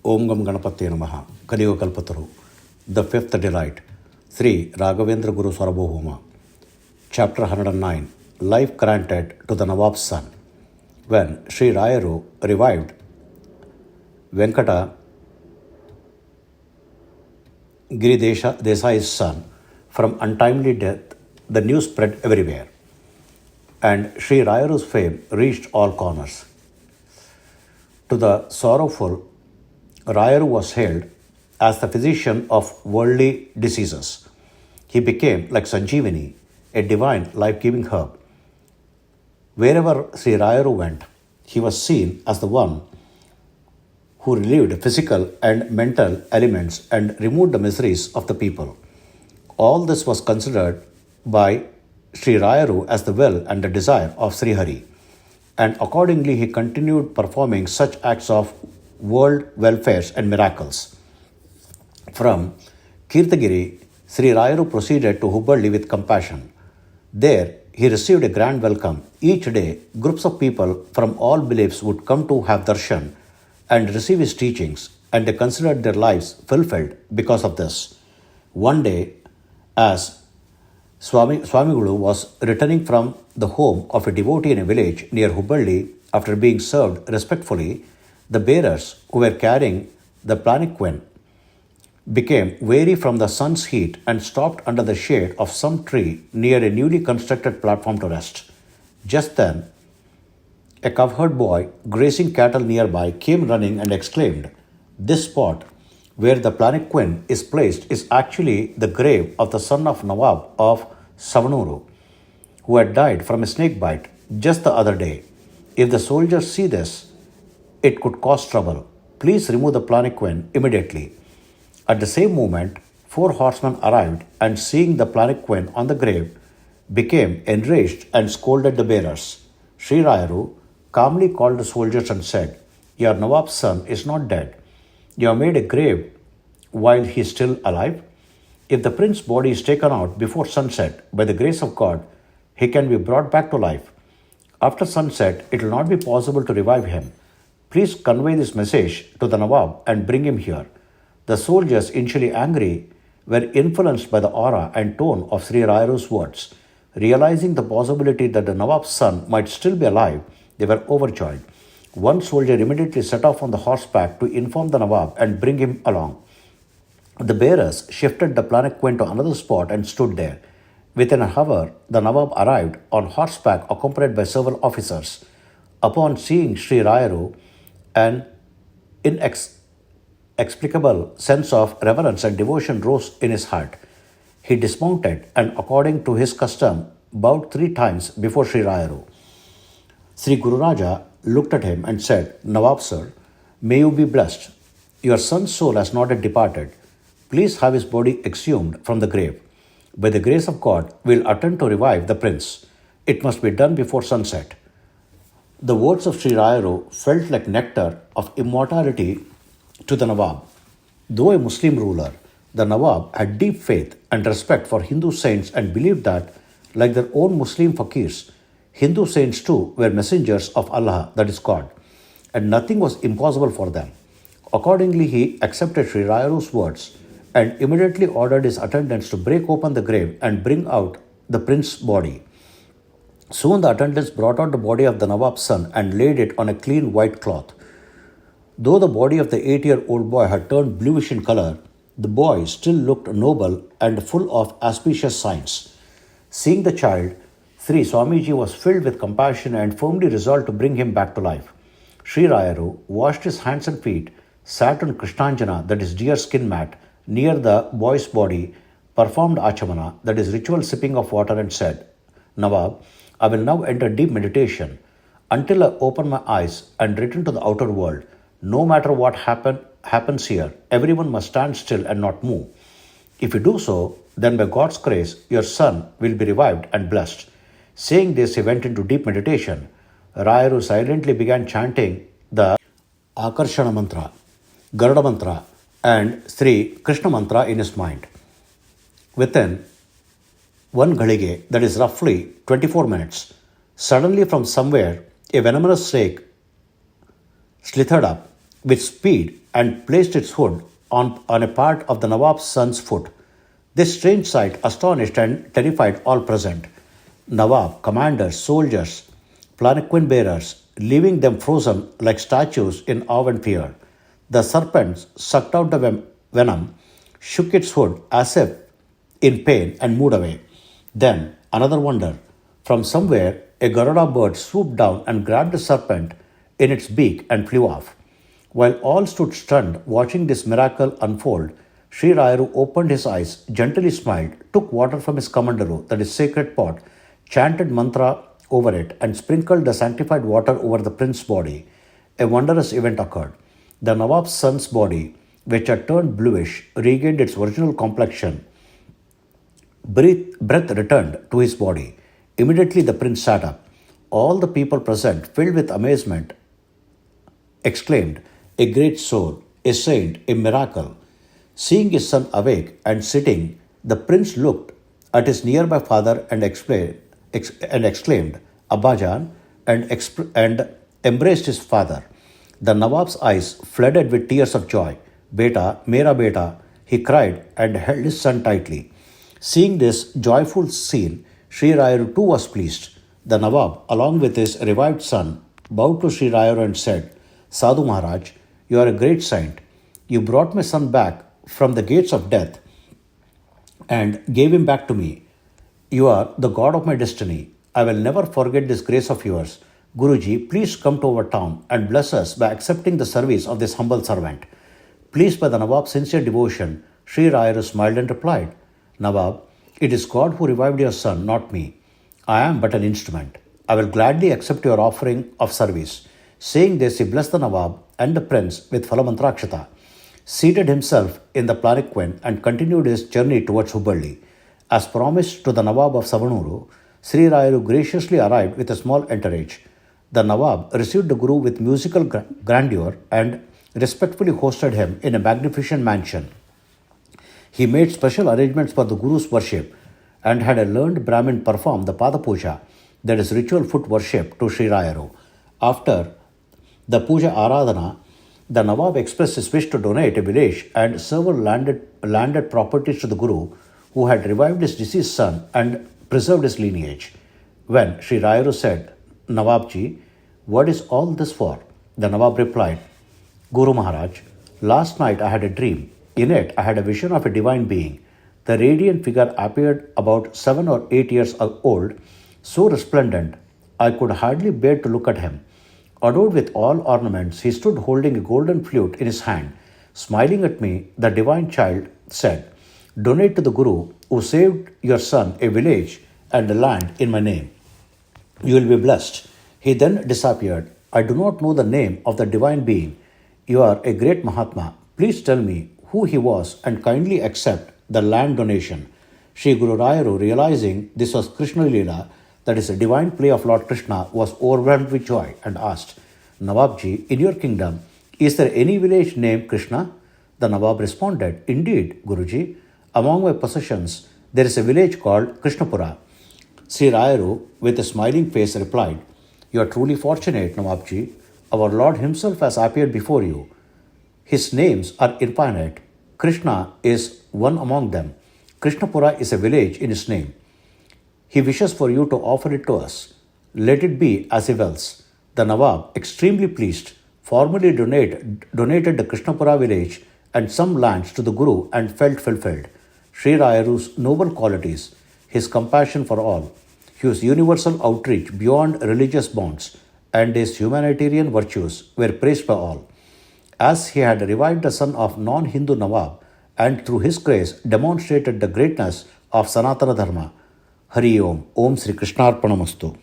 Om Gam Ganapatye Namaha, Kaliyugada Kalpataru, The Fifth Delight, Shri Raghavendra Gurusarvabhauma, Chapter 109, Life Granted to the Nawab's Son. When Shri Rayaru revived Venkata Giri Desai's son from untimely death, the news spread everywhere, and Shri Rayaru's fame reached all corners. To the sorrowful, Rayaru was hailed as the physician of worldly diseases. He became like Sanjeevani, a divine life-giving herb. Wherever Sri Rayaru went, he was seen as the one who relieved physical and mental elements and removed the miseries of the people. All this was considered by Sri Rayaru as the will and the desire of Sri Hari, and accordingly he continued performing such acts of world welfares and miracles. From Kirtagiri, Sri Rayaru proceeded to Hubballi with compassion. There he received a grand welcome. Each day, groups of people from all beliefs would come to have darshan and receive his teachings, and they considered their lives fulfilled because of this. One day, as Swamiguru was returning from the home of a devotee in a village near Hubballi after being served respectfully, the bearers who were carrying the palanquin became weary from the sun's heat and stopped under the shade of some tree near a newly constructed platform to rest. Just then, a cowherd boy grazing cattle nearby came running and exclaimed, "This spot where the palanquin is placed is actually the grave of the son of Nawab of Savanuru, who had died from a snake bite just the other day. If the soldiers see this, it could cause trouble. Please remove the palanquin immediately." At the same moment, 4 horsemen arrived and, seeing the palanquin on the grave, became enraged and scolded the bearers. Sri Rayaru calmly called the soldiers and said, "Your Nawab's son is not dead. You have made a grave while he is still alive. If the prince's body is taken out before sunset, by the grace of God, he can be brought back to life. After sunset, it will not be possible to revive him. Please convey this message to the Nawab and bring him here." The soldiers, initially angry, were influenced by the aura and tone of Sri Rayaru's words. Realizing the possibility that the Nawab's son might still be alive, they were overjoyed. One soldier immediately set off on the horseback to inform the Nawab and bring him along. The bearers shifted the palanquin to another spot and stood there. Within an hour, the Nawab arrived on horseback accompanied by several officers. Upon seeing Sri Rayaru, an inexplicable sense of reverence and devotion rose in his heart. He dismounted and, according to his custom, bowed 3 times before Sri Rayaru. Sri Guru Raja looked at him and said, "Nawab sir, may you be blessed. Your son's soul has not yet departed. Please have his body exhumed from the grave. By the grace of God, we will attempt to revive the prince. It must be done before sunset." The words of Sri Rayaru felt like nectar of immortality to the Nawab. Though a Muslim ruler, the Nawab had deep faith and respect for Hindu saints and believed that, like their own Muslim fakirs, Hindu saints too were messengers of Allah, that is God, and nothing was impossible for them. Accordingly, he accepted Sri Rayaru's words and immediately ordered his attendants to break open the grave and bring out the prince's body. Soon the attendants brought out the body of the Nawab's son and laid it on a clean white cloth. Though the body of the 8-year-old boy had turned bluish in color, the boy still looked noble and full of auspicious signs. Seeing the child, Sri Swamiji was filled with compassion and firmly resolved to bring him back to life. Sri Rayaru washed his hands and feet, sat on Krishnanjana, that is deer skin mat, near the boy's body, performed achamana, that is ritual sipping of water, and said, "Nawab, I will now enter deep meditation. Until I open my eyes and return to the outer world, no matter what happens here, everyone must stand still and not move. If you do so, then by God's grace, your son will be revived and blessed." Saying this, he went into deep meditation. Rayaru silently began chanting the Akarshana mantra, Garuda mantra, and Sri Krishna mantra in his mind. Within 1 ghalige, that is roughly 24 minutes, suddenly from somewhere a venomous snake slithered up with speed and placed its hood on a part of the Nawab's son's foot. This strange sight astonished and terrified all present. Nawab, commanders, soldiers, palanquin bearers, leaving them frozen like statues in awe and fear. The serpent sucked out the venom, shook its hood as if in pain, and moved away. Then, another wonder. From somewhere, a Garuda bird swooped down and grabbed the serpent in its beak and flew off. While all stood stunned watching this miracle unfold, Sri Rayaru opened his eyes, gently smiled, took water from his kamandalu, that is sacred pot, chanted mantra over it, and sprinkled the sanctified water over the prince's body. A wondrous event occurred. The Nawab's son's body, which had turned bluish, regained its original complexion. Breath returned to his body. Immediately the prince sat up. All the people present, filled with amazement, exclaimed, "A great soul, a saint, a miracle." Seeing his son awake and sitting, the prince looked at his nearby father and exclaimed, "Abbajan," and embraced his father. The Nawab's eyes flooded with tears of joy. "Beta, mera beta," he cried and held his son tightly. Seeing this joyful scene, Sri Rayaru too was pleased. The Nawab, along with his revived son, bowed to Sri Rayaru and said, "Sadhu Maharaj, you are a great saint. You brought my son back from the gates of death and gave him back to me. You are the god of my destiny. I will never forget this grace of yours. Guruji, please come to our town and bless us by accepting the service of this humble servant." Pleased by the Nawab's sincere devotion, Sri Rayaru smiled and replied, "Nawab, it is God who revived your son, not me. I am but an instrument. I will gladly accept your offering of service." Saying this, he blessed the Nawab and the prince with Phalamantrakshata, seated himself in the palanquin, and continued his journey towards Hubballi. As promised to the Nawab of Savanuru, Sri Rayaru graciously arrived with a small entourage. The Nawab received the Guru with musical grandeur and respectfully hosted him in a magnificent mansion. He made special arrangements for the Guru's worship and had a learned Brahmin perform the Pada Puja, that is ritual foot worship, to Sri Rayaru. After the Puja Aradhana, the Nawab expressed his wish to donate a village and several landed properties to the Guru, who had revived his deceased son and preserved his lineage. When Sri Rayaru said, "Nawabji, what is all this for?" the Nawab replied, "Guru Maharaj, last night I had a dream. In it, I had a vision of a divine being. The radiant figure appeared about 7 or 8 years old, so resplendent I could hardly bear to look at him. Adorned with all ornaments, he stood holding a golden flute in his hand. Smiling at me, the divine child said, 'Donate to the Guru, who saved your son, a village and a land in my name. You will be blessed.' He then disappeared. I do not know the name of the divine being. You are a great Mahatma. Please tell me who he was and kindly accept the land donation." Sri Guru Rayaru, realizing this was Krishna Leela, that is a divine play of Lord Krishna, was overwhelmed with joy and asked, "Nawabji, in your kingdom, is there any village named Krishna?" The Nawab responded, "Indeed, Guruji. Among my possessions, there is a village called Krishnapura." Sri Rayaru, with a smiling face, replied, "You are truly fortunate, Nawabji. Our Lord himself has appeared before you. His names are infinite. Krishna is one among them. Krishnapura is a village in his name. He wishes for you to offer it to us. Let it be as he wills." The Nawab, extremely pleased, formally donated the Krishnapura village and some lands to the Guru and felt fulfilled. Sri Rayaru's noble qualities, his compassion for all, his universal outreach beyond religious bonds, and his humanitarian virtues were praised by all. As he had revived the son of non-Hindu Nawab and through his grace demonstrated the greatness of Sanatana Dharma. Hari Om. Om Sri Krishnarpanamastu.